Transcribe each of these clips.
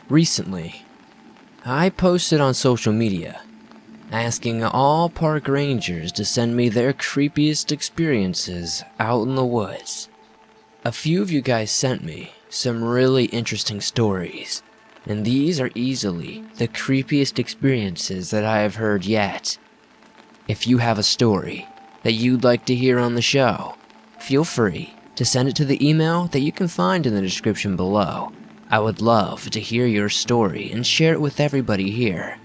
Recently, I posted on social media asking all park rangers to send me their creepiest experiences out in the woods. A few of you guys sent me some really interesting stories, and these are easily the creepiest experiences that I have heard yet. If you have a story that you'd like to hear on the show, feel free to send it to the email that you can find in the description below. I would love to hear your story and share it with everybody here.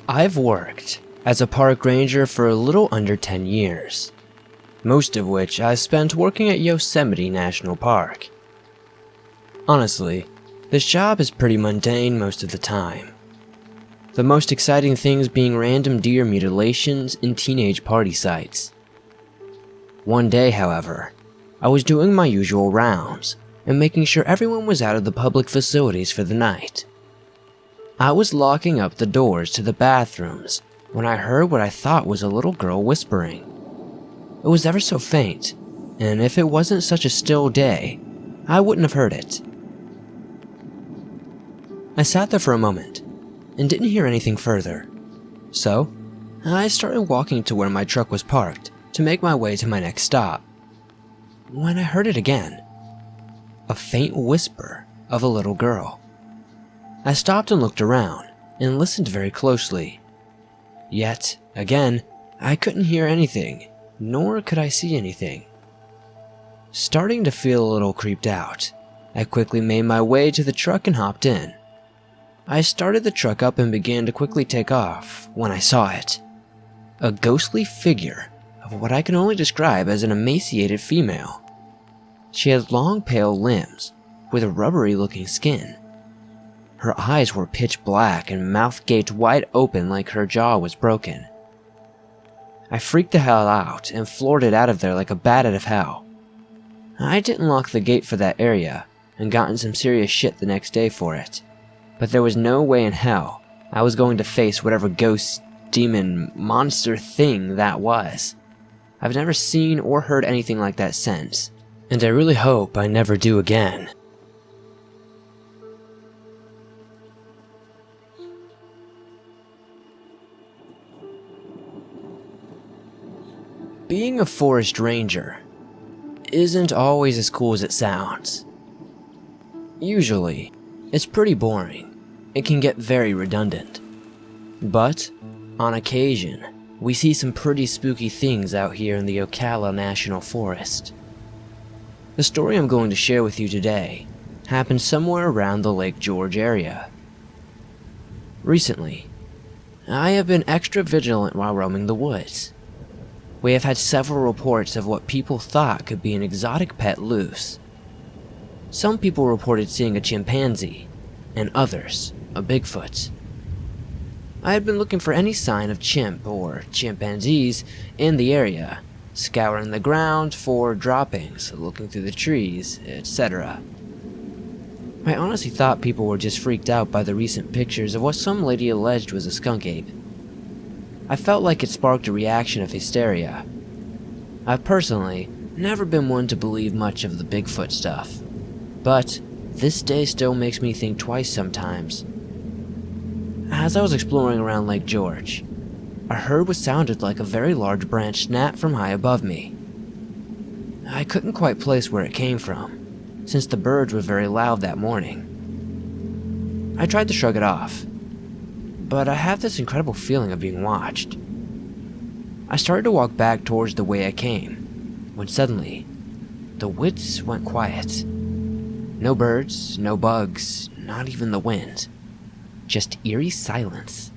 I've worked as a park ranger for a little under 10 years, most of which I spent working at Yosemite National Park. Honestly, this job is pretty mundane most of the time. The most exciting things being random deer mutilations and teenage party sites. One day, however, I was doing my usual rounds and making sure everyone was out of the public facilities for the night. I was locking up the doors to the bathrooms when I heard what I thought was a little girl whispering. It was ever so faint, and if it wasn't such a still day, I wouldn't have heard it. I sat there for a moment and didn't hear anything further, so I started walking to where my truck was parked to make my way to my next stop, when I heard it again, a faint whisper of a little girl. I stopped and looked around and listened very closely. Yet, again, I couldn't hear anything, nor could I see anything. Starting to feel a little creeped out, I quickly made my way to the truck and hopped in. I started the truck up and began to quickly take off when I saw it. A ghostly figure of what I can only describe as an emaciated female. She had long pale limbs with a rubbery looking skin. Her eyes were pitch black and mouth gaped wide open like her jaw was broken. I freaked the hell out and floored it out of there like a bat out of hell. I didn't lock the gate for that area and got in some serious shit the next day for it, but there was no way in hell I was going to face whatever ghost, demon, monster thing that was. I've never seen or heard anything like that since, and I really hope I never do again. Being a forest ranger isn't always as cool as it sounds. Usually, it's pretty boring. It can get very redundant. But, on occasion, we see some pretty spooky things out here in the Ocala National Forest. The story I'm going to share with you today happened somewhere around the Lake George area. Recently, I have been extra vigilant while roaming the woods. We have had several reports of what people thought could be an exotic pet loose. Some people reported seeing a chimpanzee, and others, a Bigfoot. I had been looking for any sign of chimp or chimpanzees in the area, scouring the ground for droppings, looking through the trees, etc. I honestly thought people were just freaked out by the recent pictures of what some lady alleged was a skunk ape. I felt like it sparked a reaction of hysteria. I've personally never been one to believe much of the Bigfoot stuff, but this day still makes me think twice sometimes. As I was exploring around Lake George, I heard what sounded like a very large branch snap from high above me. I couldn't quite place where it came from, since the birds were very loud that morning. I tried to shrug it off, but I have this incredible feeling of being watched. I started to walk back towards the way I came, when suddenly, the woods went quiet. No birds, no bugs, not even the wind. Just eerie silence.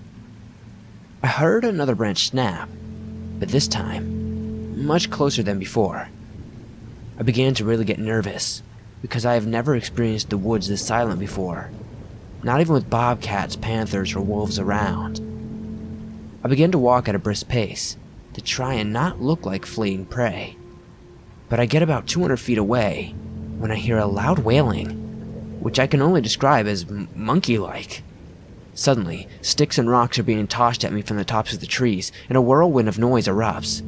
I heard another branch snap, but this time, much closer than before. I began to really get nervous, because I have never experienced the woods this silent before. Not even with bobcats, panthers, or wolves around. I began to walk at a brisk pace to try and not look like fleeing prey. But I get about 200 feet away when I hear a loud wailing, which I can only describe as monkey-like. Suddenly, sticks and rocks are being tossed at me from the tops of the trees, and a whirlwind of noise erupts.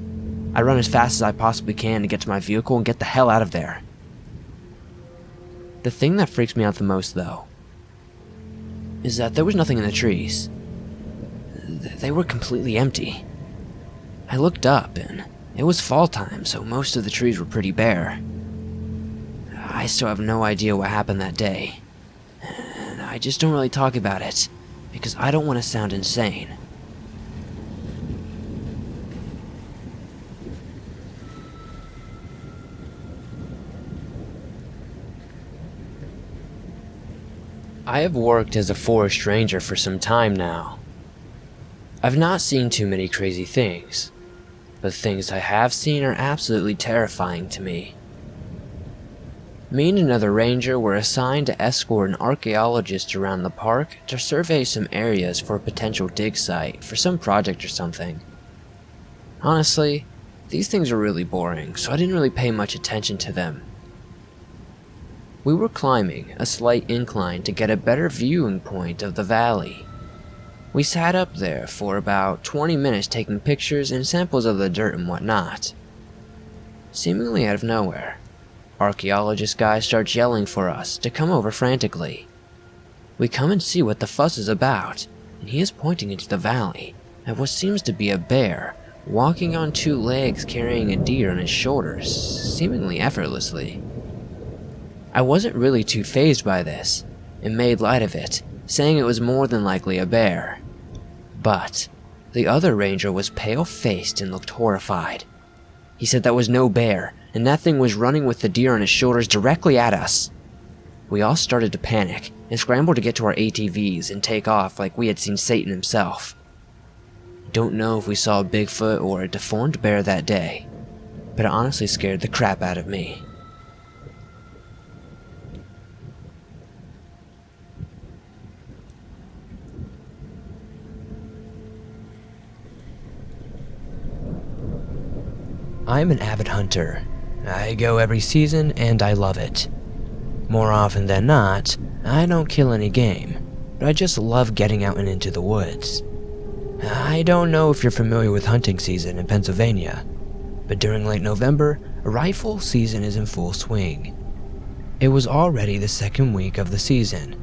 I run as fast as I possibly can to get to my vehicle and get the hell out of there. The thing that freaks me out the most, though, is that there was nothing in the trees. They were completely empty. I looked up, and it was fall time, so most of the trees were pretty bare. I still have no idea what happened that day, and I just don't really talk about it, because I don't want to sound insane. I have worked as a forest ranger for some time now. I've not seen too many crazy things, but things I have seen are absolutely terrifying to me. Me and another ranger were assigned to escort an archaeologist around the park to survey some areas for a potential dig site for some project or something. Honestly, these things are really boring, so I didn't really pay much attention to them. We were climbing a slight incline to get a better viewing point of the valley. We sat up there for about 20 minutes taking pictures and samples of the dirt and whatnot. Seemingly out of nowhere, archaeologist guy starts yelling for us to come over frantically. We come and see what the fuss is about, and he is pointing into the valley at what seems to be a bear walking on two legs carrying a deer on his shoulders, seemingly effortlessly. I wasn't really too fazed by this, and made light of it, saying it was more than likely a bear. But the other ranger was pale-faced and looked horrified. He said that was no bear, and that thing was running with the deer on his shoulders directly at us. We all started to panic, and scrambled to get to our ATVs and take off like we had seen Satan himself. Don't know if we saw a Bigfoot or a deformed bear that day, but it honestly scared the crap out of me. I'm an avid hunter. I go every season and I love it. More often than not, I don't kill any game, but I just love getting out and into the woods. I don't know if you're familiar with hunting season in Pennsylvania, but during late November, rifle season is in full swing. It was already the second week of the season,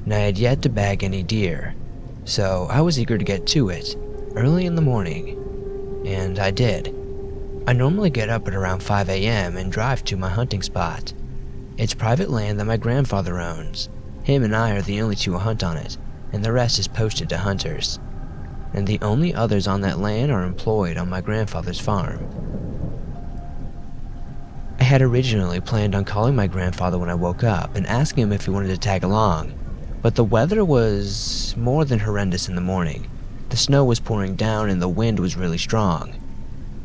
and I had yet to bag any deer, so I was eager to get to it early in the morning, and I did. I normally get up at around 5 a.m. and drive to my hunting spot. It's private land that my grandfather owns. Him and I are the only two who hunt on it, and the rest is posted to hunters. And the only others on that land are employed on my grandfather's farm. I had originally planned on calling my grandfather when I woke up and asking him if he wanted to tag along, but the weather was more than horrendous in the morning. The snow was pouring down and the wind was really strong.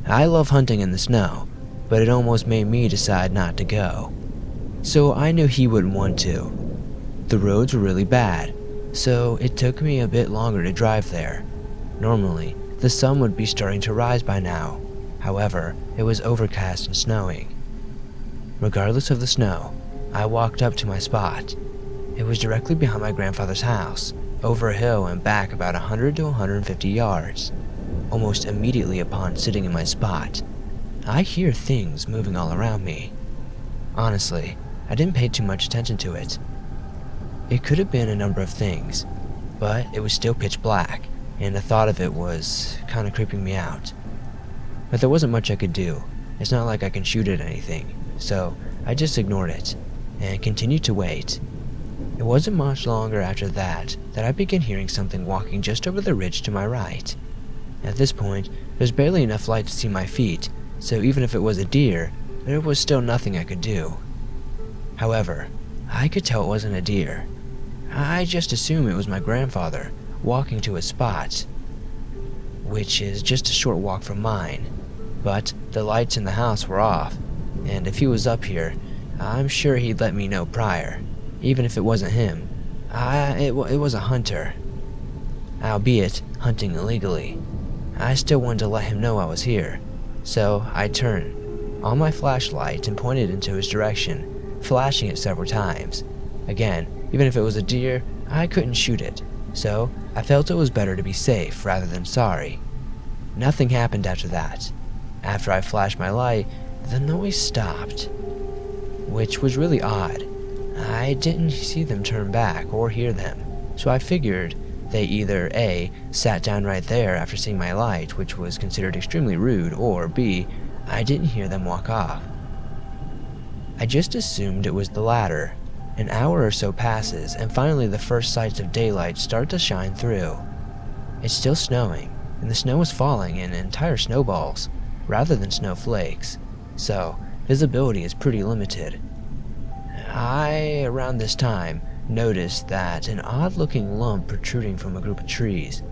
I love hunting in the snow, but it almost made me decide not to go. So I knew he wouldn't want to. The roads were really bad, so it took me a bit longer to drive there. Normally, the sun would be starting to rise by now. However, it was overcast and snowing. Regardless of the snow, I walked up to my spot. It was directly behind my grandfather's house, over a hill and back about 100 to 150 yards. Almost immediately upon sitting in my spot, I hear things moving all around me. Honestly, I didn't pay too much attention to it. It could have been a number of things, but it was still pitch black, and the thought of it was kind of creeping me out. But there wasn't much I could do. It's not like I can shoot at anything, so I just ignored it, and continued to wait. It wasn't much longer after that I began hearing something walking just over the ridge to my right. At this point, there's barely enough light to see my feet, so even if it was a deer, there was still nothing I could do. However, I could tell it wasn't a deer. I just assumed it was my grandfather walking to his spot, which is just a short walk from mine. But the lights in the house were off, and if he was up here, I'm sure he'd let me know prior, even if it wasn't him. It was a hunter, albeit hunting illegally. I still wanted to let him know I was here, so I turned on my flashlight and pointed into his direction, flashing it several times. Again, even if it was a deer, I couldn't shoot it, so I felt it was better to be safe rather than sorry. Nothing happened after that. After I flashed my light, the noise stopped, which was really odd. I didn't see them turn back or hear them, so I figured they either A, sat down right there after seeing my light, which was considered extremely rude, or B, I didn't hear them walk off. I just assumed it was the latter. An hour or so passes, and finally the first sights of daylight start to shine through. It's still snowing, and the snow is falling in entire snowballs, rather than snowflakes, so visibility is pretty limited. I, around this time, noticed that an odd-looking lump protruding from a group of trees.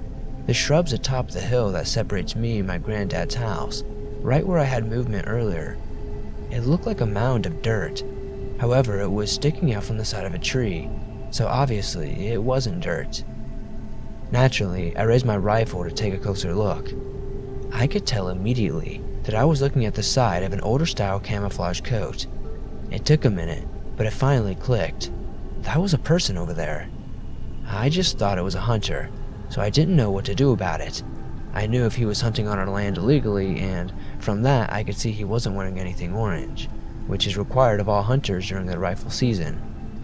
The shrubs atop the hill that separates me and my granddad's house, right where I had movement earlier. It looked like a mound of dirt. However, it was sticking out from the side of a tree, so obviously it wasn't dirt. Naturally, I raised my rifle to take a closer look. I could tell immediately that I was looking at the side of an older-style camouflage coat. It took a minute, but it finally clicked. That was a person over there. I just thought it was a hunter, so I didn't know what to do about it. I knew if he was hunting on our land illegally, and from that I could see he wasn't wearing anything orange, which is required of all hunters during the rifle season,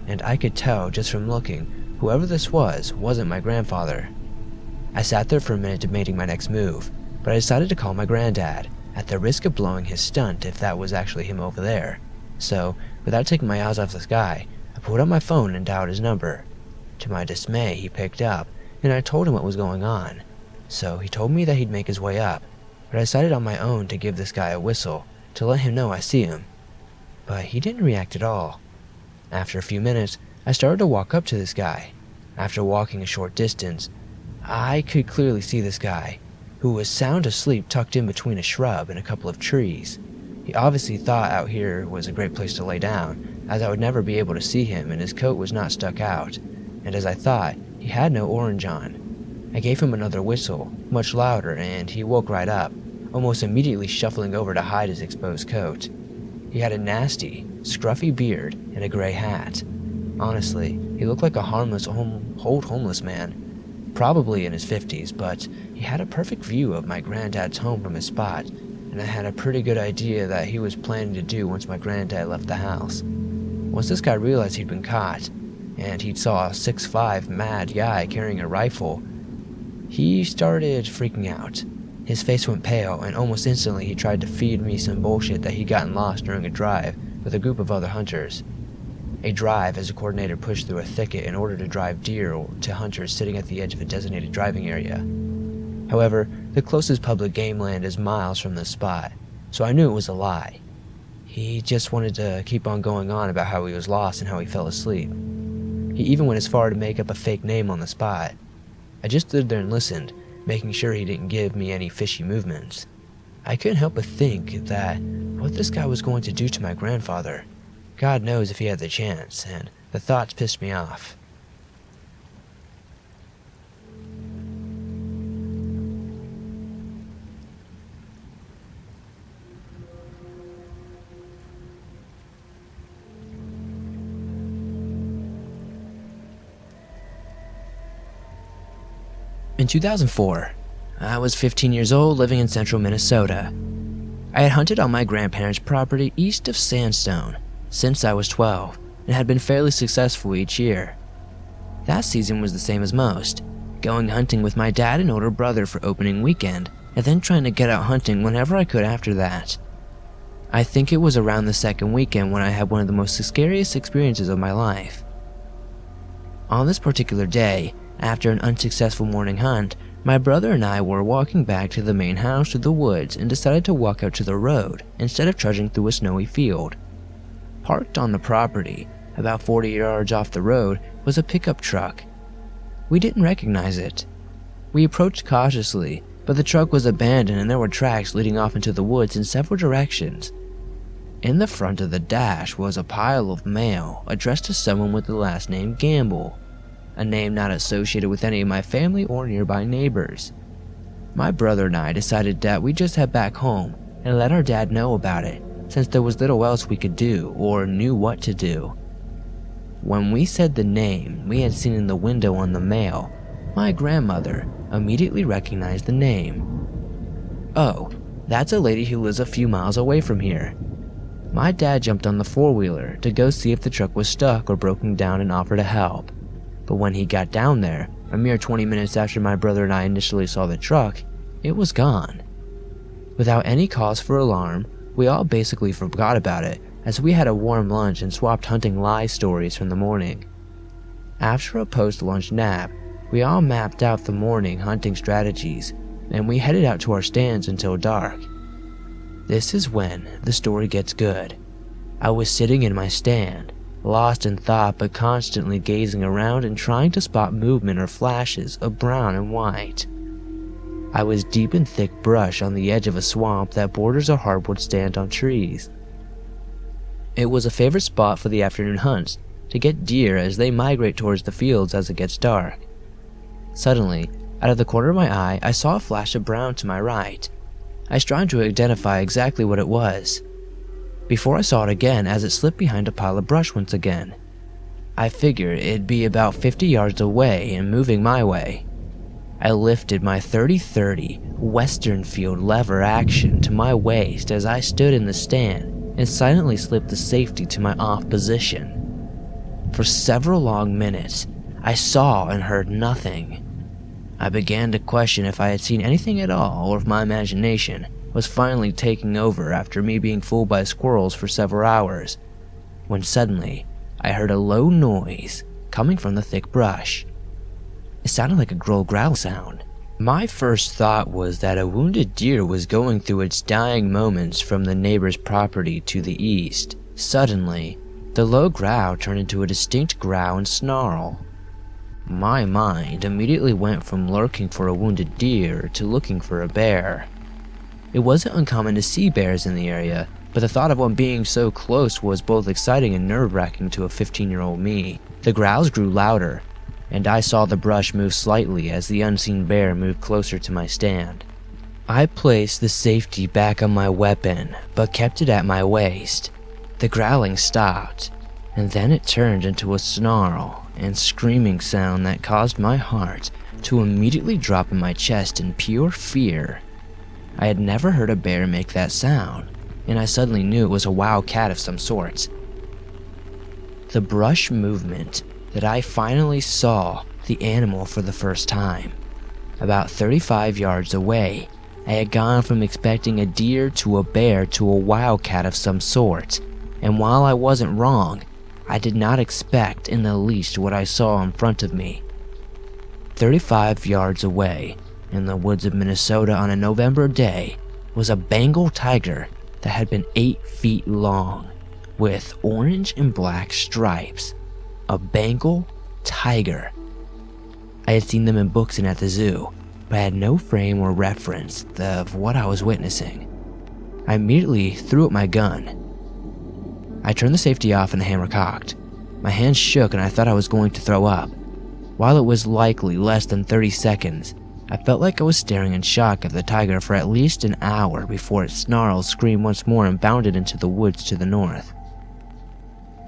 and I could tell just from looking whoever this wasn't my grandfather. I sat there for a minute debating my next move, but I decided to call my granddad, at the risk of blowing his stunt if that was actually him over there. So, without taking my eyes off this guy, I pulled out my phone and dialed his number. To my dismay, he picked up, and I told him what was going on. So he told me that he'd make his way up, but I decided on my own to give this guy a whistle to let him know I see him. But he didn't react at all. After a few minutes, I started to walk up to this guy. After walking a short distance, I could clearly see this guy, who was sound asleep tucked in between a shrub and a couple of trees. He obviously thought out here was a great place to lay down, as I would never be able to see him and his coat was not stuck out, and as I thought, he had no orange on. I gave him another whistle, much louder, and he woke right up, almost immediately shuffling over to hide his exposed coat. He had a nasty, scruffy beard and a gray hat. Honestly, he looked like a harmless old homeless man, probably in his 50s, but he had a perfect view of my granddad's home from his spot, and I had a pretty good idea that he was planning to do once my granddad left the house. Once this guy realized he'd been caught, and he saw a 6'5" mad guy carrying a rifle, he started freaking out. His face went pale, and almost instantly he tried to feed me some bullshit that he'd gotten lost during a drive with a group of other hunters. A drive is a coordinated push through a thicket in order to drive deer to hunters sitting at the edge of a designated driving area. However, the closest public game land is miles from this spot, so I knew it was a lie. He just wanted to keep on going on about how he was lost and how he fell asleep. He even went as far to make up a fake name on the spot. I just stood there and listened, making sure he didn't give me any fishy movements. I couldn't help but think that what this guy was going to do to my grandfather, God knows if he had the chance, and the thoughts pissed me off. In 2004, I was 15 years old living in central Minnesota. I had hunted on my grandparents' property east of Sandstone since I was 12 and had been fairly successful each year. That season was the same as most, going hunting with my dad and older brother for opening weekend and then trying to get out hunting whenever I could after that. I think it was around the second weekend when I had one of the most scariest experiences of my life. On this particular day, after an unsuccessful morning hunt, my brother and I were walking back to the main house through the woods and decided to walk out to the road instead of trudging through a snowy field. Parked on the property, about 40 yards off the road, was a pickup truck. We didn't recognize it. We approached cautiously, but the truck was abandoned and there were tracks leading off into the woods in several directions. In the front of the dash was a pile of mail addressed to someone with the last name Gamble, a name not associated with any of my family or nearby neighbors. My brother and I decided that we'd just head back home and let our dad know about it, since there was little else we could do or knew what to do. When we said the name we had seen in the window on the mail, My grandmother immediately recognized the name. "Oh, that's a lady who lives a few miles away from here." My dad jumped on the four-wheeler to go see if the truck was stuck or broken down and offer to help. But when he got down there, a mere 20 minutes after my brother and I initially saw the truck, it was gone. Without any cause for alarm, we all basically forgot about it as we had a warm lunch and swapped hunting lie stories from the morning. After a post-lunch nap, we all mapped out the morning hunting strategies, and we headed out to our stands until dark. This is when the story gets good. I was sitting in my stand, lost in thought but constantly gazing around and trying to spot movement or flashes of brown and white. I was deep in thick brush on the edge of a swamp that borders a hardwood stand on trees. It was a favorite spot for the afternoon hunts to get deer as they migrate towards the fields as it gets dark. Suddenly, out of the corner of my eye, I saw a flash of brown to my right. I was trying to identify exactly what it was, before I saw it again as it slipped behind a pile of brush once again. I figured it'd be about 50 yards away and moving my way. I lifted my 30-30 Western Field lever action to my waist as I stood in the stand and silently slipped the safety to my off position. For several long minutes, I saw and heard nothing. I began to question if I had seen anything at all or if my imagination was finally taking over after me being fooled by squirrels for several hours, when suddenly I heard a low noise coming from the thick brush. It sounded like a growl sound. My first thought was that a wounded deer was going through its dying moments from the neighbor's property to the east. Suddenly, the low growl turned into a distinct growl and snarl. My mind immediately went from lurking for a wounded deer to looking for a bear. It wasn't uncommon to see bears in the area, but the thought of one being so close was both exciting and nerve-wracking to a 15-year-old me. The growls grew louder, and I saw the brush move slightly as the unseen bear moved closer to my stand. I placed the safety back on my weapon, but kept it at my waist. The growling stopped, and then it turned into a snarl and screaming sound that caused my heart to immediately drop in my chest in pure fear. I had never heard a bear make that sound, and I suddenly knew it was a wild cat of some sort. The brush movement that I finally saw the animal for the first time. About 35 yards away, I had gone from expecting a deer to a bear to a wildcat of some sort, and while I wasn't wrong, I did not expect in the least what I saw in front of me. 35 yards away, in the woods of Minnesota on a November day, was a Bengal tiger that had been 8 feet long, with orange and black stripes. A Bengal tiger. I had seen them in books and at the zoo, but I had no frame or reference of what I was witnessing. I immediately threw up my gun. I turned the safety off and the hammer cocked. My hands shook and I thought I was going to throw up. While it was likely less than 30 seconds, I felt like I was staring in shock at the tiger for at least an hour before it snarled, screamed once more, and bounded into the woods to the north.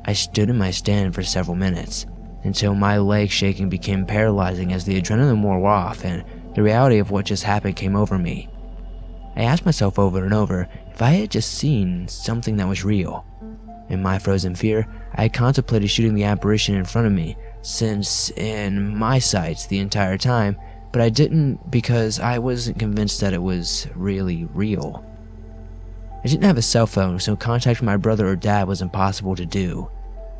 I stood in my stand for several minutes, until my leg shaking became paralyzing as the adrenaline wore off and the reality of what just happened came over me. I asked myself over and over if I had just seen something that was real. In my frozen fear, I had contemplated shooting the apparition in front of me, since in my sights the entire time, but I didn't because I wasn't convinced that it was really real. I didn't have a cell phone, so contacting my brother or dad was impossible to do.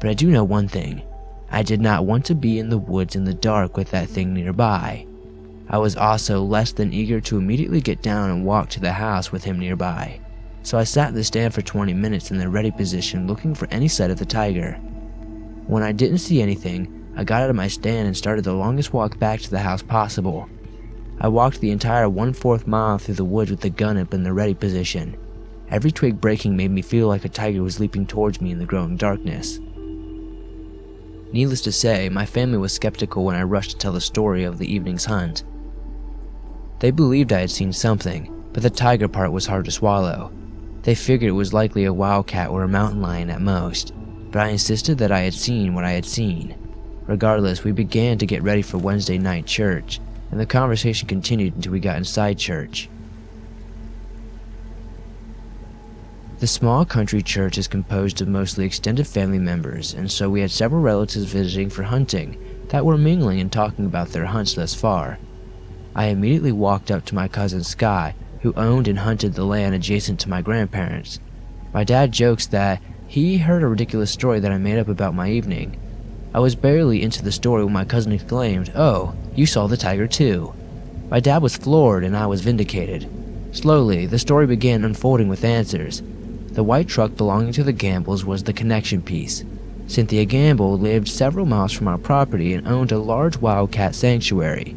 But I do know one thing. I did not want to be in the woods in the dark with that thing nearby. I was also less than eager to immediately get down and walk to the house with him nearby. So I sat in the stand for 20 minutes in the ready position looking for any sight of the tiger. When I didn't see anything, I got out of my stand and started the longest walk back to the house possible. I walked the entire 1/4 mile through the woods with the gun up in the ready position. Every twig breaking made me feel like a tiger was leaping towards me in the growing darkness. Needless to say, my family was skeptical when I rushed to tell the story of the evening's hunt. They believed I had seen something, but the tiger part was hard to swallow. They figured it was likely a wildcat or a mountain lion at most, but I insisted that I had seen what I had seen. Regardless, we began to get ready for Wednesday night church, and the conversation continued until we got inside church. The small country church is composed of mostly extended family members, and so we had several relatives visiting for hunting that were mingling and talking about their hunts thus far. I immediately walked up to my cousin Sky, who owned and hunted the land adjacent to my grandparents. My dad jokes that he heard a ridiculous story that I made up about my evening. I was barely into the story when my cousin exclaimed, "Oh, you saw the tiger too." My dad was floored and I was vindicated. Slowly, the story began unfolding with answers. The white truck belonging to the Gambles was the connection piece. Cynthia Gamble lived several miles from our property and owned a large wildcat sanctuary.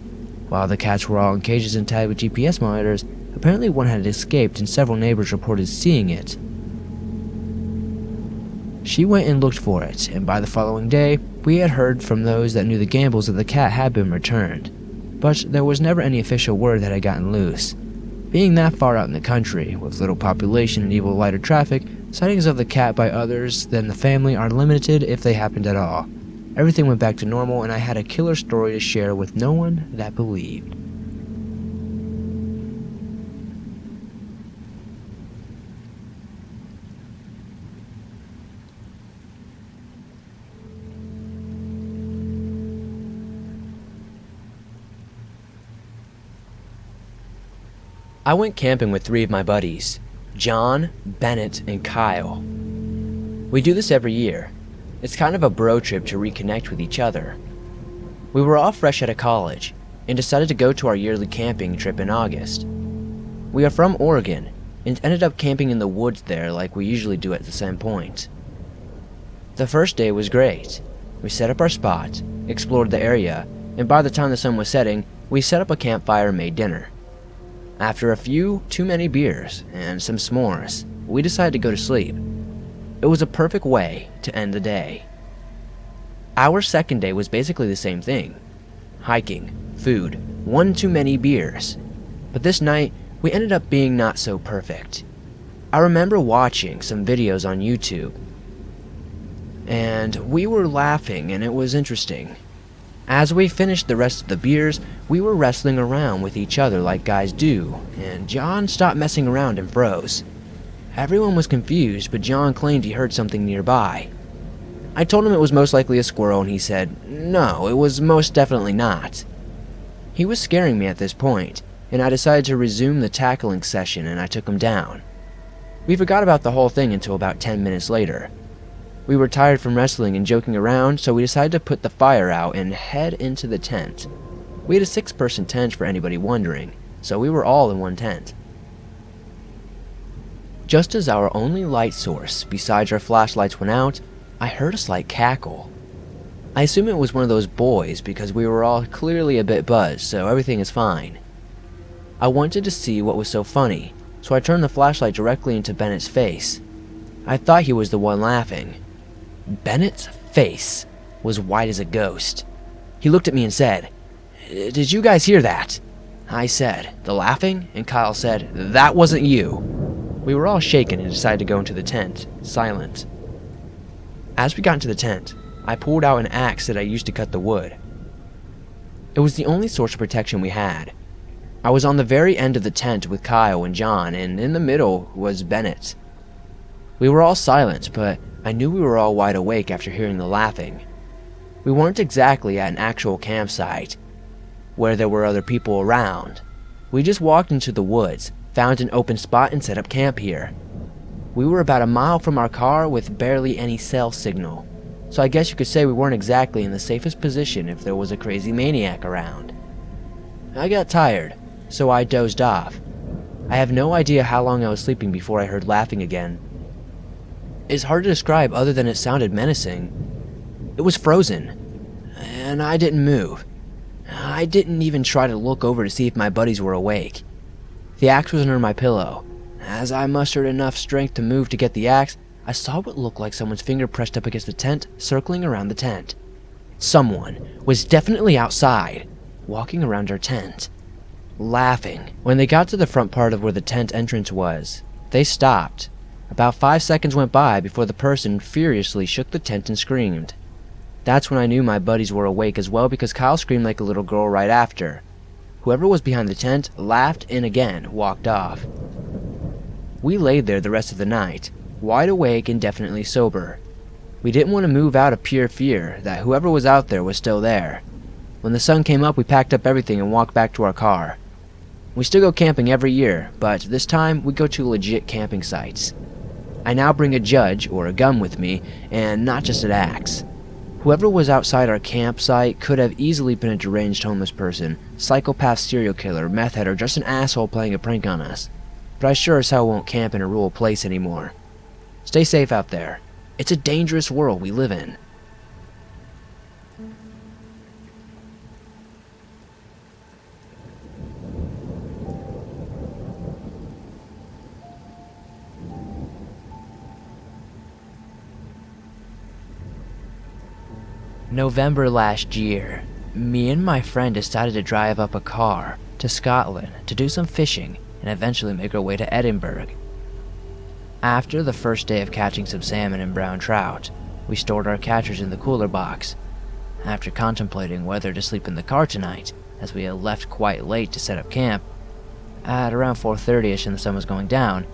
While the cats were all in cages and tagged with GPS monitors, apparently one had escaped and several neighbors reported seeing it. She went and looked for it, and by the following day, we had heard from those that knew the Gambles that the cat had been returned. But there was never any official word that had gotten loose. Being that far out in the country, with little population and evil lighter traffic, sightings of the cat by others than the family are limited if they happened at all. Everything went back to normal and I had a killer story to share with no one that believed. I went camping with 3 of my buddies, John, Bennett, and Kyle. We do this every year. It's kind of a bro trip to reconnect with each other. We were all fresh out of college and decided to go to our yearly camping trip in August. We are from Oregon and ended up camping in the woods there like we usually do at the same point. The first day was great. We set up our spot, explored the area, and by the time the sun was setting, we set up a campfire and made dinner. After a few too many beers and some s'mores, we decided to go to sleep. It was a perfect way to end the day. Our second day was basically the same thing. Hiking, food, one too many beers. But this night, we ended up being not so perfect. I remember watching some videos on YouTube, and we were laughing and it was interesting. As we finished the rest of the beers, we were wrestling around with each other like guys do, and John stopped messing around and froze. Everyone was confused, but John claimed he heard something nearby. I told him it was most likely a squirrel, and he said, no, it was most definitely not. He was scaring me at this point, and I decided to resume the tackling session and I took him down. We forgot about the whole thing until about 10 minutes later. We were tired from wrestling and joking around, so we decided to put the fire out and head into the tent. We had a 6-person tent for anybody wondering, so we were all in one tent. Just as our only light source, besides our flashlights, went out, I heard a slight cackle. I assume it was one of those boys because we were all clearly a bit buzzed, so everything is fine. I wanted to see what was so funny, so I turned the flashlight directly into Bennett's face. I thought he was the one laughing. Bennett's face was white as a ghost. He looked at me and said, "Did you guys hear that?" I said, "The laughing?" And Kyle said, "That wasn't you." We were all shaken and decided to go into the tent, silent. As we got into the tent, I pulled out an axe that I used to cut the wood. It was the only source of protection we had. I was on the very end of the tent with Kyle and John, and in the middle was Bennett. We were all silent, but I knew we were all wide awake after hearing the laughing. We weren't exactly at an actual campsite, where there were other people around. We just walked into the woods, found an open spot, and set up camp here. We were about a mile from our car with barely any cell signal, so I guess you could say we weren't exactly in the safest position if there was a crazy maniac around. I got tired, so I dozed off. I have no idea how long I was sleeping before I heard laughing again. It's hard to describe other than it sounded menacing. It was frozen, and I didn't move. I didn't even try to look over to see if my buddies were awake. The axe was under my pillow. As I mustered enough strength to move to get the axe, I saw what looked like someone's finger pressed up against the tent, circling around the tent. Someone was definitely outside, walking around our tent, laughing. When they got to the front part of where the tent entrance was, they stopped. About 5 seconds went by before the person furiously shook the tent and screamed. That's when I knew my buddies were awake as well, because Kyle screamed like a little girl right after. Whoever was behind the tent laughed and again walked off. We laid there the rest of the night, wide awake and definitely sober. We didn't want to move out of pure fear that whoever was out there was still there. When the sun came up, we packed up everything and walked back to our car. We still go camping every year, but this time we go to legit camping sites. I now bring a judge or a gun with me, and not just an axe. Whoever was outside our campsite could have easily been a deranged homeless person, psychopath serial killer, meth head, or just an asshole playing a prank on us. But I sure as hell won't camp in a rural place anymore. Stay safe out there. It's a dangerous world we live in. November last year, me and my friend decided to drive up a car to Scotland to do some fishing and eventually make our way to Edinburgh. After the first day of catching some salmon and brown trout, we stored our catchers in the cooler box. After contemplating whether to sleep in the car tonight, as we had left quite late to set up camp, at around 4:30ish and the sun was going down,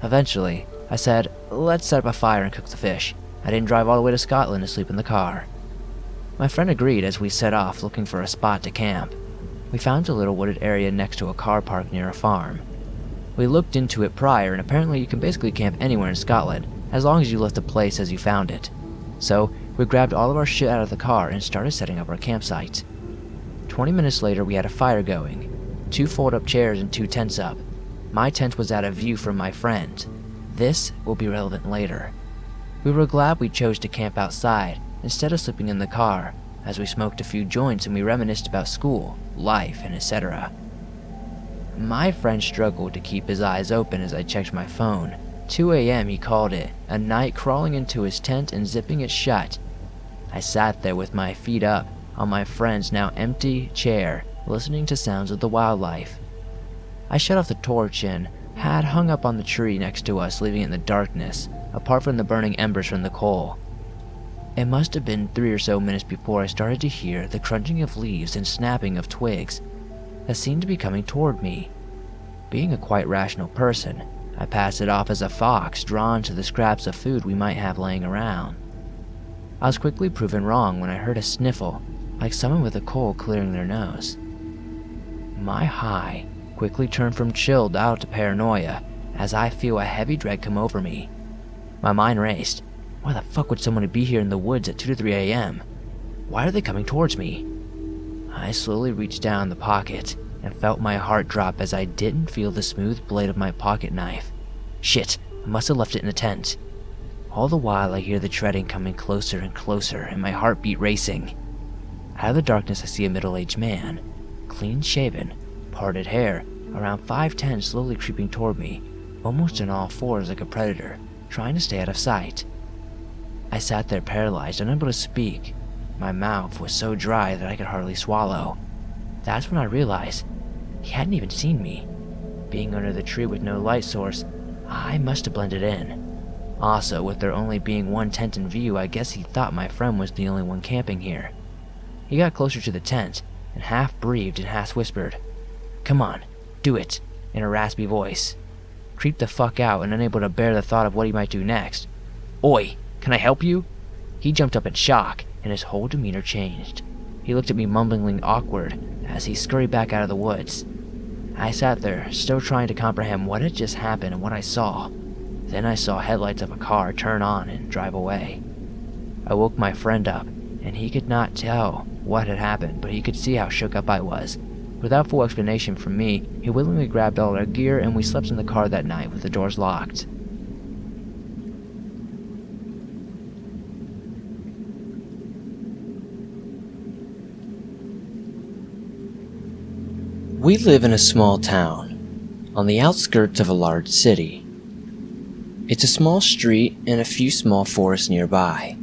eventually I said, let's set up a fire and cook the fish. I didn't drive all the way to Scotland to sleep in the car. My friend agreed as we set off looking for a spot to camp. We found a little wooded area next to a car park near a farm. We looked into it prior, and apparently you can basically camp anywhere in Scotland, as long as you left the place as you found it. So, we grabbed all of our shit out of the car and started setting up our campsite. 20 minutes later we had a fire going, 2 fold-up chairs and 2 tents up. My tent was out of view from my friend. This will be relevant later. We were glad we chose to camp outside, instead of sleeping in the car, as we smoked a few joints and we reminisced about school, life, and etc. My friend struggled to keep his eyes open as I checked my phone. 2 a.m. he called it, a night crawling into his tent and zipping it shut. I sat there with my feet up on my friend's now empty chair, listening to sounds of the wildlife. I shut off the torch and had hung up on the tree next to us, leaving it in the darkness, apart from the burning embers from the coal. It must have been 3 or so minutes before I started to hear the crunching of leaves and snapping of twigs that seemed to be coming toward me. Being a quite rational person, I passed it off as a fox drawn to the scraps of food we might have laying around. I was quickly proven wrong when I heard a sniffle, like someone with a cold clearing their nose. My high quickly turned from chilled out to paranoia as I feel a heavy dread come over me. My mind raced. Why the fuck would someone be here in the woods at 2 to 3 a.m.? Why are they coming towards me? I slowly reached down the pocket and felt my heart drop as I didn't feel the smooth blade of my pocket knife. Shit, I must have left it in the tent. All the while I hear the treading coming closer and closer and my heartbeat racing. Out of the darkness I see a middle-aged man, clean-shaven, parted hair, around 5'10", slowly creeping toward me, almost on all fours like a predator, trying to stay out of sight. I sat there paralyzed, unable to speak. My mouth was so dry that I could hardly swallow. That's when I realized he hadn't even seen me. Being under the tree with no light source, I must have blended in. Also, with there only being one tent in view, I guess he thought my friend was the only one camping here. He got closer to the tent and half breathed and half whispered, "Come on, do it," in a raspy voice. Creeped the fuck out and unable to bear the thought of what he might do next. "Oi! Can I help you?" He jumped up in shock, and his whole demeanor changed. He looked at me mumblingly awkward as he scurried back out of the woods. I sat there, still trying to comprehend what had just happened and what I saw. Then I saw headlights of a car turn on and drive away. I woke my friend up, and he could not tell what had happened, but he could see how shook up I was. Without full explanation from me, he willingly grabbed all our gear and we slept in the car that night with the doors locked. We live in a small town, on the outskirts of a large city. It's a small street and a few small forests nearby.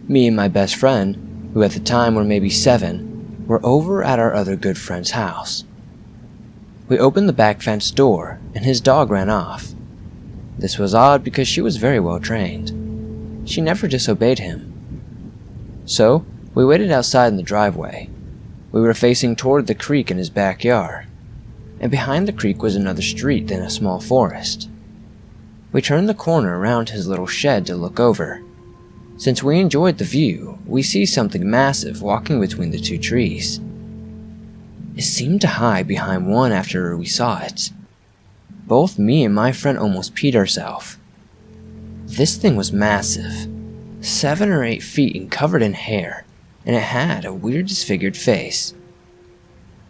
Me and my best friend, who at the time were maybe 7, were over at our other good friend's house. We opened the back fence door, and his dog ran off. This was odd because she was very well trained. She never disobeyed him. So, we waited outside in the driveway. We were facing toward the creek in his backyard, and behind the creek was another street, then a small forest. We turned the corner around his little shed to look over. Since we enjoyed the view, we see something massive walking between the two trees. It seemed to hide behind one after we saw it. Both me and my friend almost peed ourselves. This thing was massive, 7 or 8 feet and covered in hair, and it had a weird disfigured face.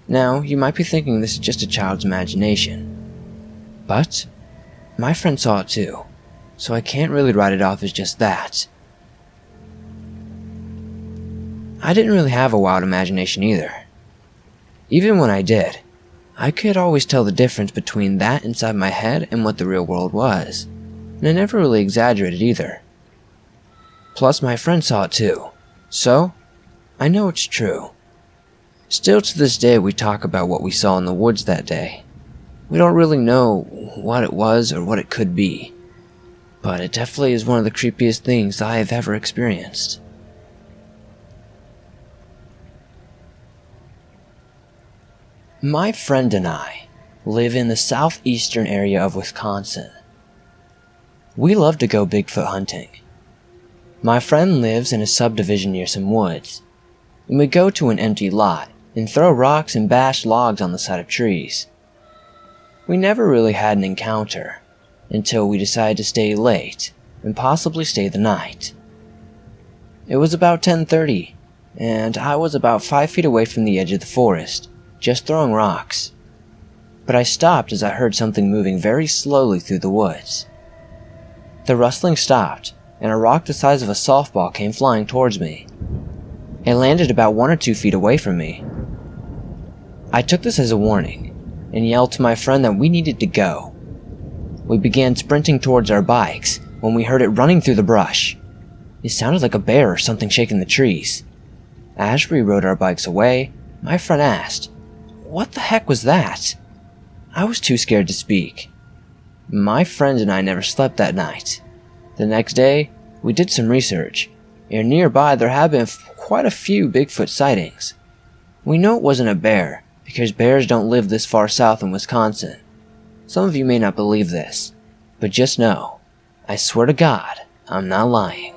Now, you might be thinking this is just a child's imagination, but my friend saw it too, so I can't really write it off as just that. I didn't really have a wild imagination either. Even when I did, I could always tell the difference between that inside my head and what the real world was, and I never really exaggerated either. Plus, my friend saw it too, so I know it's true. Still to this day, we talk about what we saw in the woods that day. We don't really know what it was or what it could be, but it definitely is one of the creepiest things I have ever experienced. My friend and I live in the southeastern area of Wisconsin. We love to go Bigfoot hunting. My friend lives in a subdivision near some woods, and we go to an empty lot and throw rocks and bash logs on the side of trees. We never really had an encounter until we decided to stay late and possibly stay the night. It was about 10:30, and I was about 5 feet away from the edge of the forest, just throwing rocks. But I stopped as I heard something moving very slowly through the woods. The rustling stopped, and a rock the size of a softball came flying towards me. It landed about 1 or 2 feet away from me. I took this as a warning, and yelled to my friend that we needed to go. We began sprinting towards our bikes when we heard it running through the brush. It sounded like a bear or something shaking the trees. As we rode our bikes away, my friend asked, "What the heck was that?" I was too scared to speak. My friend and I never slept that night. The next day, we did some research, and nearby there have been quite a few Bigfoot sightings. We know it wasn't a bear, because bears don't live this far south in Wisconsin. Some of you may not believe this, but just know, I swear to God, I'm not lying.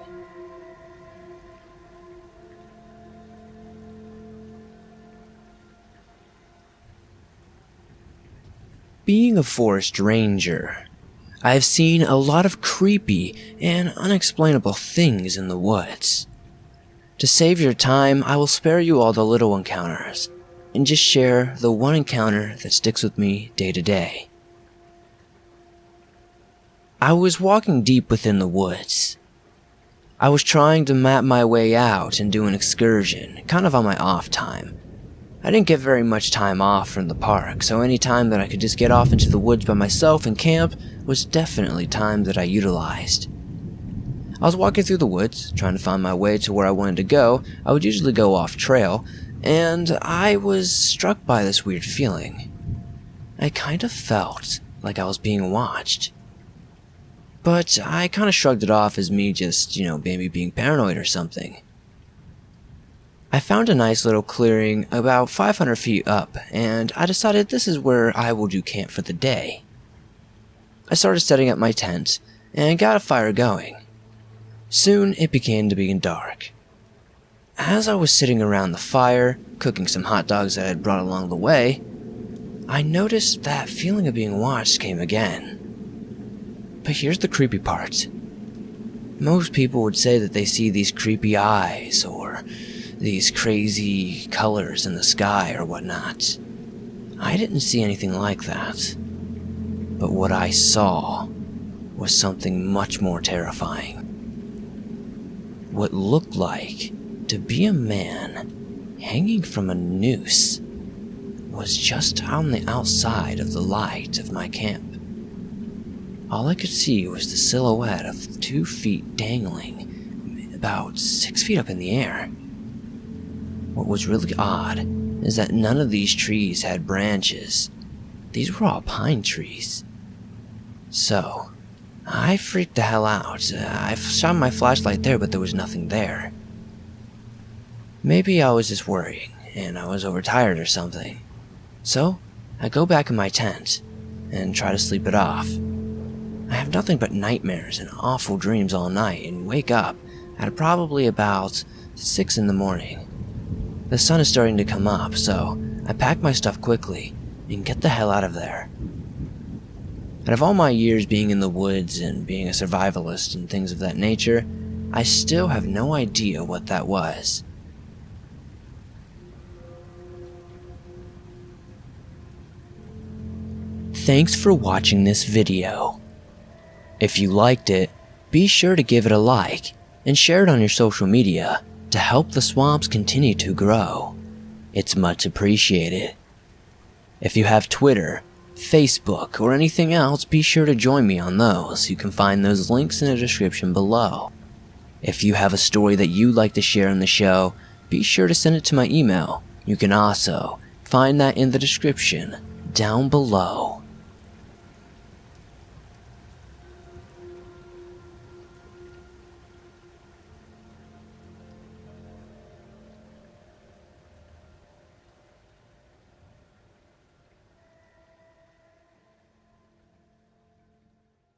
Being a forest ranger, I have seen a lot of creepy and unexplainable things in the woods. To save your time, I will spare you all the little encounters, and just share the one encounter that sticks with me day to day. I was walking deep within the woods. I was trying to map my way out and do an excursion, kind of on my off time. I didn't get very much time off from the park, so any time that I could just get off into the woods by myself and camp was definitely time that I utilized. I was walking through the woods, trying to find my way to where I wanted to go. I would usually go off trail, and I was struck by this weird feeling. I kind of felt like I was being watched. But I kind of shrugged it off as me just, maybe being paranoid or something. I found a nice little clearing about 500 feet up, and I decided this is where I will do camp for the day. I started setting up my tent, and got a fire going. Soon it began to be dark. As I was sitting around the fire, cooking some hot dogs that I had brought along the way, I noticed that feeling of being watched came again. But here's the creepy part. Most people would say that they see these creepy eyes, or these crazy colors in the sky or whatnot. I didn't see anything like that. But what I saw was something much more terrifying. What looked like to be a man hanging from a noose was just on the outside of the light of my camp. All I could see was the silhouette of 2 feet dangling about 6 feet up in the air. What was really odd is that none of these trees had branches. These were all pine trees. So, I freaked the hell out. I shone my flashlight there, but there was nothing there. Maybe I was just worrying, and I was overtired or something. So, I go back in my tent, and try to sleep it off. I have nothing but nightmares and awful dreams all night, and wake up at probably about 6 in the morning. The sun is starting to come up, so I pack my stuff quickly, and get the hell out of there. Out of all my years being in the woods and being a survivalist and things of that nature, I still have no idea what that was. Thanks for watching this video. If you liked it, be sure to give it a like and share it on your social media to help the swamps continue to grow. It's much appreciated. If you have Twitter, Facebook, or anything else, be sure to join me on those. You can find those links in the description below. If you have a story that you'd like to share on the show, be sure to send it to my email. You can also find that in the description down below.